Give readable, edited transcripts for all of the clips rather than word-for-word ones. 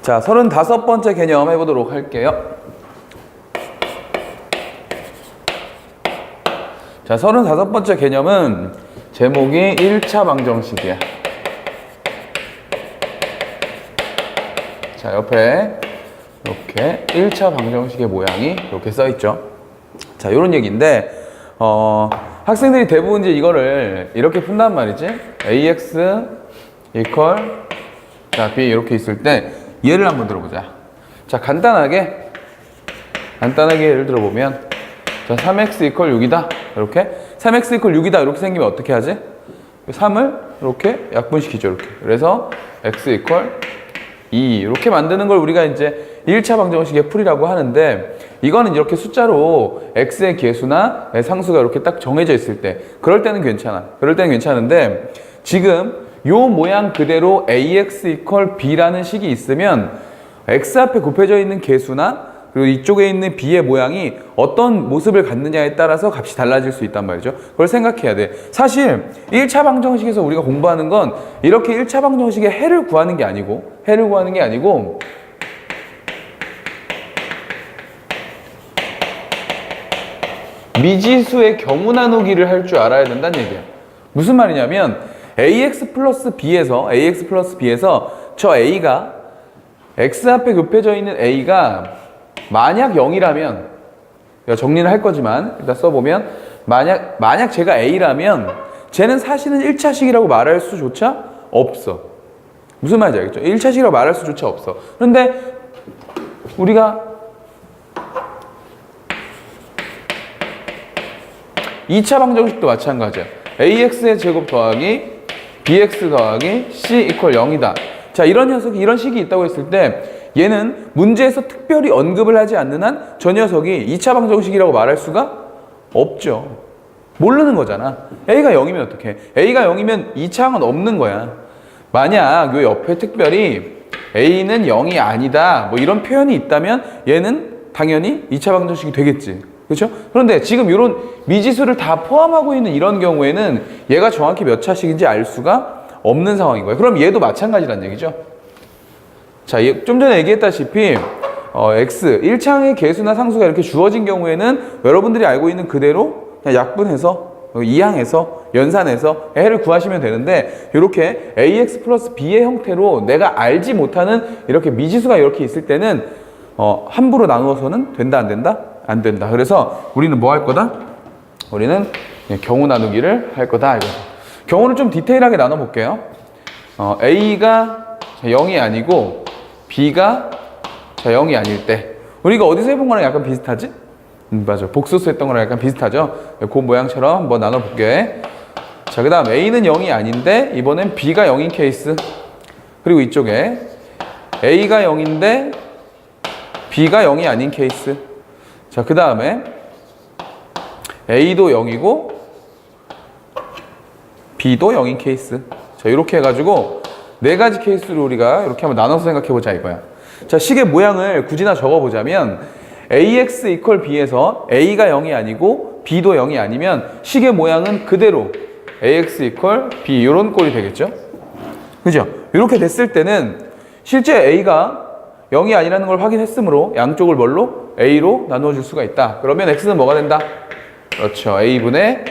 자, 35번째 개념 해보도록 할게요. 자, 35번째 개념은 제목이 1차 방정식이야. 자, 옆에 이렇게 1차 방정식의 모양이 이렇게 써있죠. 자, 요런 얘기인데, 학생들이 대부분 이제 이거를 이렇게 푼단 말이지. ax equal 자, b 이렇게 있을 때 예를 한번 들어보자. 자, 간단하게 예를 들어보면, 자, 3x equal 6이다. 이렇게 3x equal 6이다. 이렇게 생기면 어떻게 하지? 3을 이렇게 약분시키죠. 이렇게. 그래서 x equal 2 이렇게 만드는 걸 우리가 이제 1차 방정식의 풀이라고 하는데, 이거는 이렇게 숫자로 x의 계수나 상수가 이렇게 딱 정해져 있을 때, 그럴 때는 괜찮아. 그럴 때는 괜찮은데, 지금 요 모양 그대로 ax equal b라는 식이 있으면 x 앞에 곱해져 있는 계수나 그리고 이쪽에 있는 b의 모양이 어떤 모습을 갖느냐에 따라서 값이 달라질 수 있단 말이죠. 그걸 생각해야 돼. 사실 1차 방정식에서 우리가 공부하는 건 이렇게 1차 방정식의 해를 구하는 게 아니고 미지수의 경우 나누기를 할 줄 알아야 된다는 얘기야. 무슨 말이냐면 ax 플러스 b에서 저 a가 x 앞에 곱해져 있는 a가 만약 0이라면, 정리를 할 거지만 일단 써보면, 만약 제가 a라면 쟤는 사실은 1차식이라고 말할 수조차 없어. 무슨 말인지 알겠죠? 1차식이라고 말할 수조차 없어. 그런데 우리가 2차 방정식도 마찬가지야. ax의 제곱 더하기 bx 더하기 c 이퀄 0이다. 자, 이런 식이 있다고 했을 때 얘는 문제에서 특별히 언급을 하지 않는 한 저 녀석이 2차 방정식이라고 말할 수가 없죠. 모르는 거잖아. a가 0이면 어떡해? a가 0이면 2차항은 없는 거야. 만약 요 옆에 특별히 a는 0이 아니다 뭐 이런 표현이 있다면 얘는 당연히 2차 방정식이 되겠지. 그렇죠? 그런데 지금 이런 미지수를 다 포함하고 있는 이런 경우에는 얘가 정확히 몇 차식인지 알 수가 없는 상황인 거예요. 그럼 얘도 마찬가지란 얘기죠. 자, 좀 전에 얘기했다시피 x, 1차항의 계수나 상수가 이렇게 주어진 경우에는 여러분들이 알고 있는 그대로 그냥 약분해서 이항해서 연산해서 해를 구하시면 되는데, 이렇게 ax 플러스 b의 형태로 내가 알지 못하는 이렇게 미지수가 이렇게 있을 때는 함부로 나누어서는 된다 안 된다? 안 된다. 그래서 우리는 뭐 할 거다? 우리는 경우 나누기를 할 거다. 이거. 경우를 좀 디테일하게 나눠볼게요. A가 0이 아니고 B가 0이 아닐 때, 우리가 어디서 해본 거랑 약간 비슷하지? 맞아. 복소수 했던 거랑 약간 비슷하죠? 그 모양처럼 한번 나눠볼게. 자, 그 다음 A는 0이 아닌데 이번엔 B가 0인 케이스. 그리고 이쪽에 A가 0인데 B가 0이 아닌 케이스. 자, 그 다음에 A도 0이고 B도 0인 케이스. 자, 이렇게 해가지고 네 가지 케이스로 우리가 이렇게 한번 나눠서 생각해보자 이거야. 자, 식의 모양을 굳이나 적어보자면 ax equal b에서 a가 0이 아니고 b도 0이 아니면 식의 모양은 그대로 ax equal b 이런 꼴이 되겠죠? 그죠? 이렇게 됐을 때는 실제 a가 0이 아니라는 걸 확인했으므로 양쪽을 뭘로? a로 나누어 줄 수가 있다. 그러면 x는 뭐가 된다? 그렇죠. a분의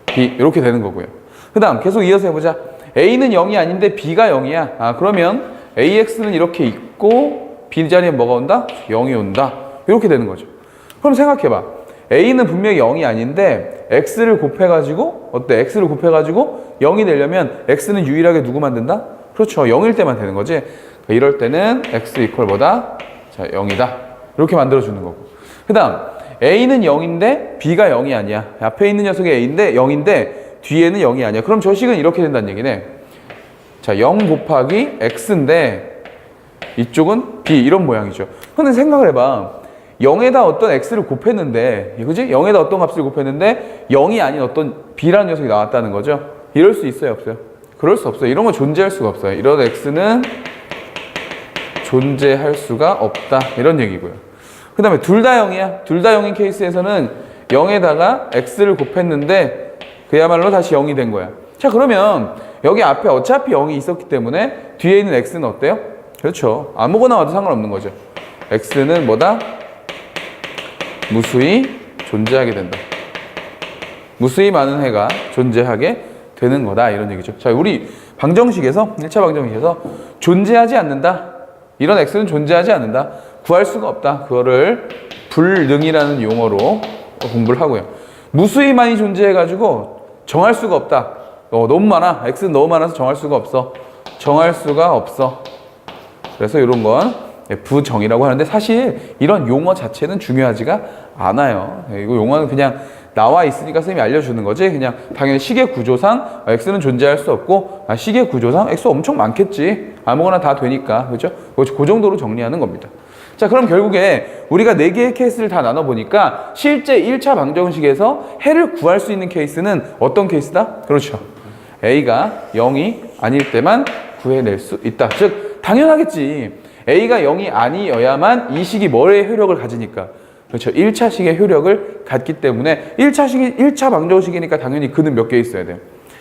b 이렇게 되는 거고요. 그 다음 계속 이어서 해보자. a는 0이 아닌데 b가 0이야. 그러면 ax는 이렇게 있고 b 자리에 뭐가 온다? 0이 온다. 이렇게 되는 거죠. 그럼 생각해봐. a는 분명히 0이 아닌데 x를 곱해가지고 어때? x를 곱해가지고 0이 되려면 x는 유일하게 누구 만든다? 그렇죠. 0일 때만 되는 거지. 이럴 때는 x 이퀄 뭐다? 자, 0이다. 이렇게 만들어주는 거고. 그 다음 a는 0인데 b가 0이 아니야. 앞에 있는 녀석이 a인데 0인데 뒤에는 0이 아니야. 그럼 저 식은 이렇게 된다는 얘기네. 자, 0 곱하기 x인데 이쪽은 b 이런 모양이죠. 근데 생각을 해봐. 0에다 어떤 x를 곱했는데, 그지? 0에다 어떤 값을 곱했는데 0이 아닌 어떤 b라는 녀석이 나왔다는 거죠. 이럴 수 있어요, 없어요? 그럴 수 없어요. 이런 건 존재할 수가 없어요. 이런 x는 존재할 수가 없다. 이런 얘기고요. 그 다음에 둘 다 0이야. 둘 다 0인 케이스에서는 0에다가 x를 곱했는데 그야말로 다시 0이 된 거야. 자, 그러면 여기 앞에 어차피 0이 있었기 때문에 뒤에 있는 x는 어때요? 그렇죠. 아무거나 와도 상관없는 거죠. x는 뭐다? 무수히 존재하게 된다. 무수히 많은 해가 존재하게 되는 거다. 이런 얘기죠. 자, 우리 방정식에서, 1차 방정식에서 존재하지 않는다. 이런 x는 존재하지 않는다. 구할 수가 없다. 그거를 불능이라는 용어로 공부를 하고요. 무수히 많이 존재해가지고 정할 수가 없다. 너무 많아. x는 너무 많아서 정할 수가 없어. 정할 수가 없어. 그래서 이런 건 부정이라고 하는데 사실 이런 용어 자체는 중요하지가 않아요. 이거 용어는 그냥 나와 있으니까 선생님이 알려주는 거지. 그냥 당연히 시계 구조상 x는 존재할 수 없고 시계 구조상 x 엄청 많겠지. 아무거나 다 되니까. 그렇죠? 그 정도로 정리하는 겁니다. 자, 그럼 결국에 우리가 4개의 케이스를 다 나눠보니까 실제 1차 방정식에서 해를 구할 수 있는 케이스는 어떤 케이스다? 그렇죠. a가 0이 아닐 때만 구해낼 수 있다. 즉 당연하겠지. a가 0이 아니어야만 이 식이 뭐의 효력을 가지니까. 그렇죠. 1차식의 효력을 갖기 때문에 1차 방정식이니까 당연히 그는 몇 개 있어야 돼요?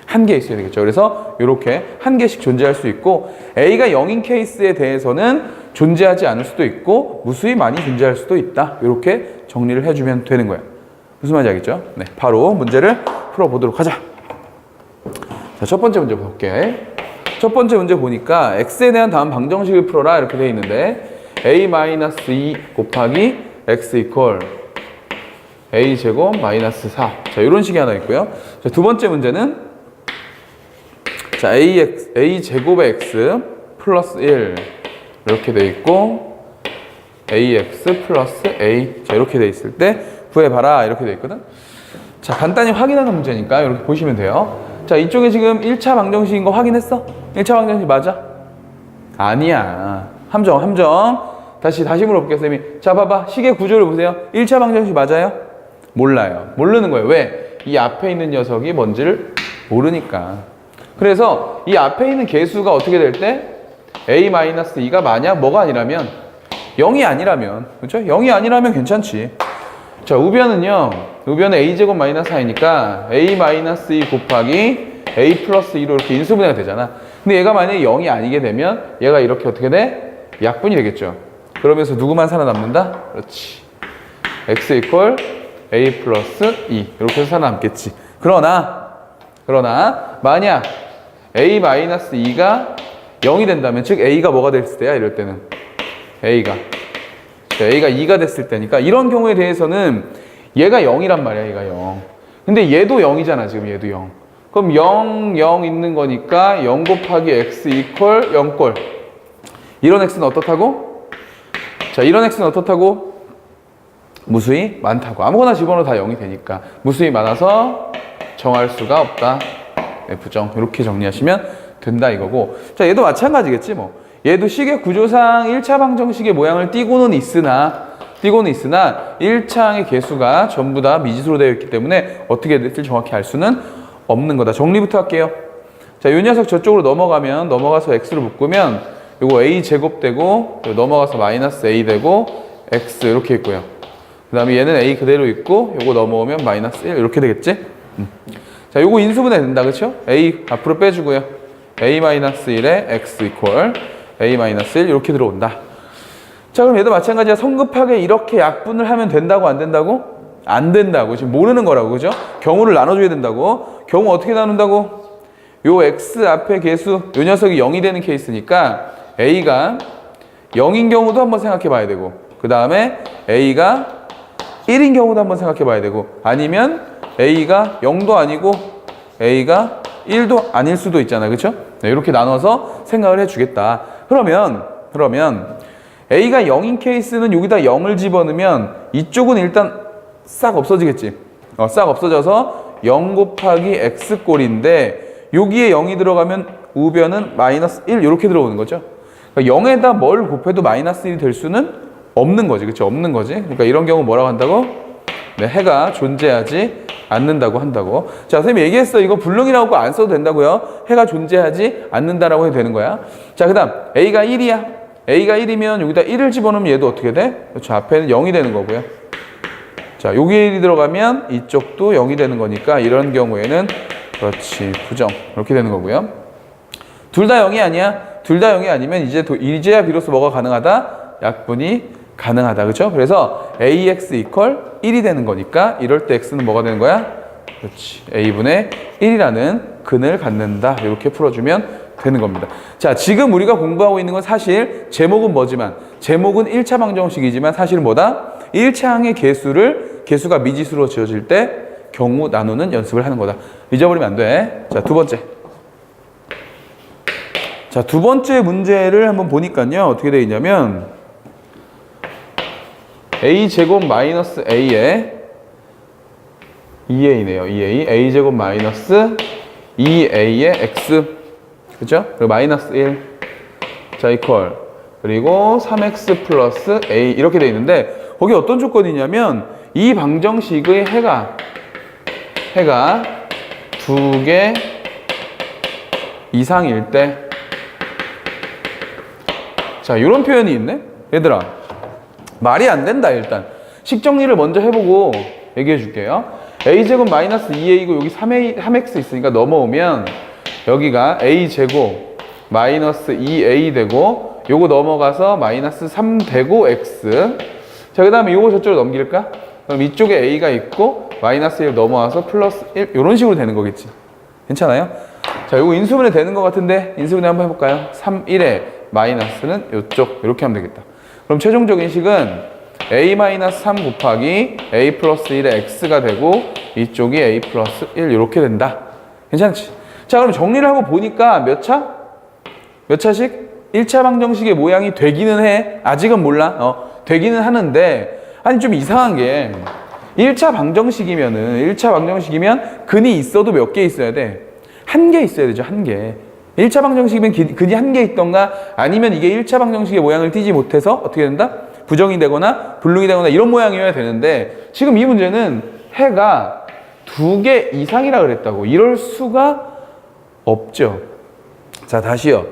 1개 있어야 되겠죠. 그래서 이렇게 1개씩 존재할 수 있고 a가 0인 케이스에 대해서는 존재하지 않을 수도 있고 무수히 많이 존재할 수도 있다. 이렇게 정리를 해주면 되는 거예요. 무슨 말인지 알겠죠? 네, 바로 문제를 풀어보도록 하자. 자, 첫 번째 문제 볼게. 첫 번째 문제 보니까 x에 대한 다음 방정식을 풀어라 이렇게 되어 있는데 a-2 곱하기 x 이퀄 a 제곱 마이너스 4. 자, 이런 식이 하나 있고요. 자, 두 번째 문제는 자, a 제곱의 x 플러스 1 이렇게 돼 있고 ax 플러스 a 자, 이렇게 돼 있을 때 구해봐라 이렇게 돼 있거든. 자, 간단히 확인하는 문제니까 이렇게 보시면 돼요. 자, 이쪽에 지금 1차 방정식인 거 확인했어? 1차 방정식 맞아? 아니야. 함정. 다시 물어볼게요, 쌤이. 자, 봐봐. 시계 구조를 보세요. 1차 방정식 맞아요? 몰라요. 모르는 거예요. 왜? 이 앞에 있는 녀석이 뭔지를 모르니까. 그래서 이 앞에 있는 개수가 어떻게 될 때? a-2가 만약 뭐가 아니라면 0이 아니라면, 그렇죠? 0이 아니라면 괜찮지. 자, 우변은요. 우변은 a제곱 마이너스 4이니까 a-2 곱하기 a 플러스 2로 이렇게 인수분해가 되잖아. 근데 얘가 만약에 0이 아니게 되면 얘가 이렇게 어떻게 돼? 약분이 되겠죠. 그러면서 누구만 살아남는다? 그렇지. x 이퀄 a 플러스 2 이렇게 해서 살아남겠지. 그러나 만약 a-2가 0이 된다면 즉 a가 뭐가 됐을 때야? 이럴 때는 a가 2가 됐을 때니까 이런 경우에 대해서는 얘가 0이란 말이야. 얘가 0. 근데 얘도 0이잖아. 지금 얘도 0. 그럼 0 있는 거니까 0 곱하기 x 이퀄 0꼴. 이런 x는 어떻다고? 자, 이런 x는 어떻다고? 무수히 많다고. 아무거나 집어넣어 다 0이 되니까. 무수히 많아서 정할 수가 없다. 네, 부정. 이렇게 정리하시면 된다 이거고. 자, 얘도 마찬가지겠지 뭐. 얘도 시계 구조상 1차 방정식의 모양을 띠고는 있으나 1차항의 개수가 전부 다 미지수로 되어 있기 때문에 어떻게 될지 정확히 알 수는 없는 거다. 정리부터 할게요. 자, 이 녀석 저쪽으로 넘어가서 x로 묶으면 요거 a 제곱 되고 넘어가서 마이너스 a 되고 x 이렇게 있고요. 그 다음에 얘는 a 그대로 있고 요거 넘어오면 마이너스 1 이렇게 되겠지? 자, 요거 인수분해 된다. 그쵸? a 앞으로 빼주고요. a-1에 x 이퀄 a-1 이렇게 들어온다. 자, 그럼 얘도 마찬가지야. 성급하게 이렇게 약분을 하면 된다고 안 된다고? 안 된다고. 지금 모르는 거라고. 그죠? 경우를 나눠줘야 된다고. 경우 어떻게 나눈다고? 요 x 앞에 개수 요 녀석이 0이 되는 케이스니까 a가 0인 경우도 한번 생각해 봐야 되고 그 다음에 a가 1인 경우도 한번 생각해 봐야 되고 아니면 a가 0도 아니고 a가 1도 아닐 수도 있잖아. 그쵸? 네, 이렇게 나눠서 생각을 해주겠다. 그러면 a가 0인 케이스는 여기다 0을 집어넣으면 이쪽은 일단 싹 없어지겠지. 싹 없어져서 0 곱하기 x꼴인데 여기에 0이 들어가면 우변은 마이너스 1 이렇게 들어오는 거죠. 그러니까 0에다 뭘 곱해도 마이너스 1이 될 수는 없는 거지. 그렇죠? 없는 거지. 그러니까 이런 경우 뭐라고 한다고? 네, 해가 존재하지 않는다고 한다고. 자, 선생님이 얘기했어. 이거 불능이라고 안 써도 된다고요. 해가 존재하지 않는다라고 해도 되는 거야. 자, 그 다음 a가 1이야. a가 1이면 여기다 1을 집어넣으면 얘도 어떻게 돼? 그렇죠. 앞에는 0이 되는 거고요. 자, 여기 1이 들어가면 이쪽도 0이 되는 거니까 이런 경우에는 그렇지. 부정. 이렇게 되는 거고요. 둘 다 0이 아니야. 둘 다 0이 아니면 이제야 비로소 뭐가 가능하다? 약분이 가능하다. 그렇죠? 그래서 ax 이퀄 1이 되는 거니까 이럴 때 x는 뭐가 되는 거야? 그렇지. a분의 1이라는 근을 갖는다. 이렇게 풀어주면 되는 겁니다. 자, 지금 우리가 공부하고 있는 건 사실 제목은 뭐지만 제목은 1차 방정식이지만 사실은 뭐다? 1차항의 개수가 미지수로 지어질 때 경우 나누는 연습을 하는 거다. 잊어버리면 안 돼. 자, 두 번째. 자, 두 번째 문제를 한번 보니까요. 어떻게 되어 있냐면 a제곱 마이너스 a에 2a네요. 2a. a제곱 마이너스 2a의 x. 그죠? 그리고 마이너스 1. 자, 이퀄. 그리고 3x 플러스 a. 이렇게 되어 있는데 거기 어떤 조건이냐면 이 방정식의 해가 2개 이상일 때. 자, 이런 표현이 있네? 얘들아. 말이 안 된다, 일단. 식 정리를 먼저 해보고 얘기해 줄게요. a제곱 마이너스 2a고 여기 3x 있으니까 넘어오면 여기가 a제곱 마이너스 2a 되고 요거 넘어가서 마이너스 3 되고 x. 자, 그 다음에 요거 저쪽으로 넘길까? 그럼 이쪽에 a가 있고 마이너스 1 넘어와서 플러스 1 이런 식으로 되는 거겠지. 괜찮아요? 자, 요거 인수분해 되는 것 같은데 인수분해 한번 해볼까요? 3, 1에 마이너스는 요쪽 이렇게 하면 되겠다. 그럼 최종적인 식은 a-3 곱하기 a 플러스 1의 x가 되고 이쪽이 a 플러스 1 이렇게 된다. 괜찮지? 자, 그럼 정리를 하고 보니까 몇 차? 몇 차식? 1차 방정식의 모양이 되기는 해. 아직은 몰라. 되기는 하는데 아니 좀 이상한 게 1차 방정식이면 근이 있어도 몇 개 있어야 돼? 한 개 있어야 되죠. 한 개. 1차 방정식이면 근이 한 개 있던가 아니면 이게 1차 방정식의 모양을 띠지 못해서 어떻게 된다? 부정이 되거나 불능이 되거나 이런 모양이어야 되는데 지금 이 문제는 해가 2개 이상이라 그랬다고. 이럴 수가 없죠. 자, 다시요.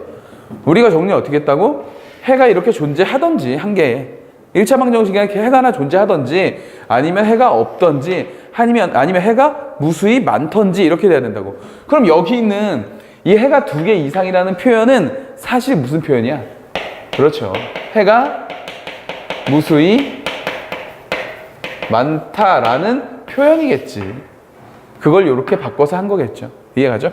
우리가 정리 어떻게 했다고? 해가 이렇게 존재하던지 한 개에 1차 방정식에 해가 하나 존재하던지 아니면 해가 없던지 아니면 해가 무수히 많던지 이렇게 돼야 된다고. 그럼 여기 있는 이 해가 2개 이상이라는 표현은 사실 무슨 표현이야? 그렇죠. 해가 무수히 많다라는 표현이겠지. 그걸 이렇게 바꿔서 한 거겠죠. 이해가죠?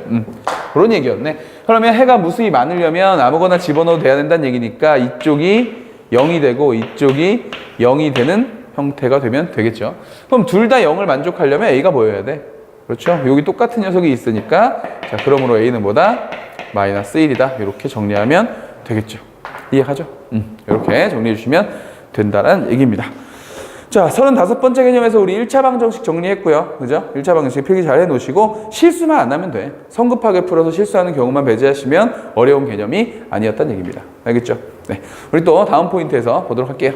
그런 얘기였네. 그러면 해가 무수히 많으려면 아무거나 집어넣어도 돼야 된다는 얘기니까 이쪽이 0이 되고 이쪽이 0이 되는 형태가 되면 되겠죠. 그럼 둘 다 0을 만족하려면 A가 뭐여야 돼? 그렇죠? 여기 똑같은 녀석이 있으니까 자, 그러므로 A는 뭐다? 마이너스 1이다. 이렇게 정리하면 되겠죠. 이해가죠? 이렇게 정리해 주시면 된다는 얘기입니다. 자, 35번째 개념에서 우리 1차 방정식 정리했고요. 그죠? 1차 방정식 필기 잘 해놓으시고 실수만 안 하면 돼. 성급하게 풀어서 실수하는 경우만 배제하시면 어려운 개념이 아니었다는 얘기입니다. 알겠죠? 네. 우리 또 다음 포인트에서 보도록 할게요.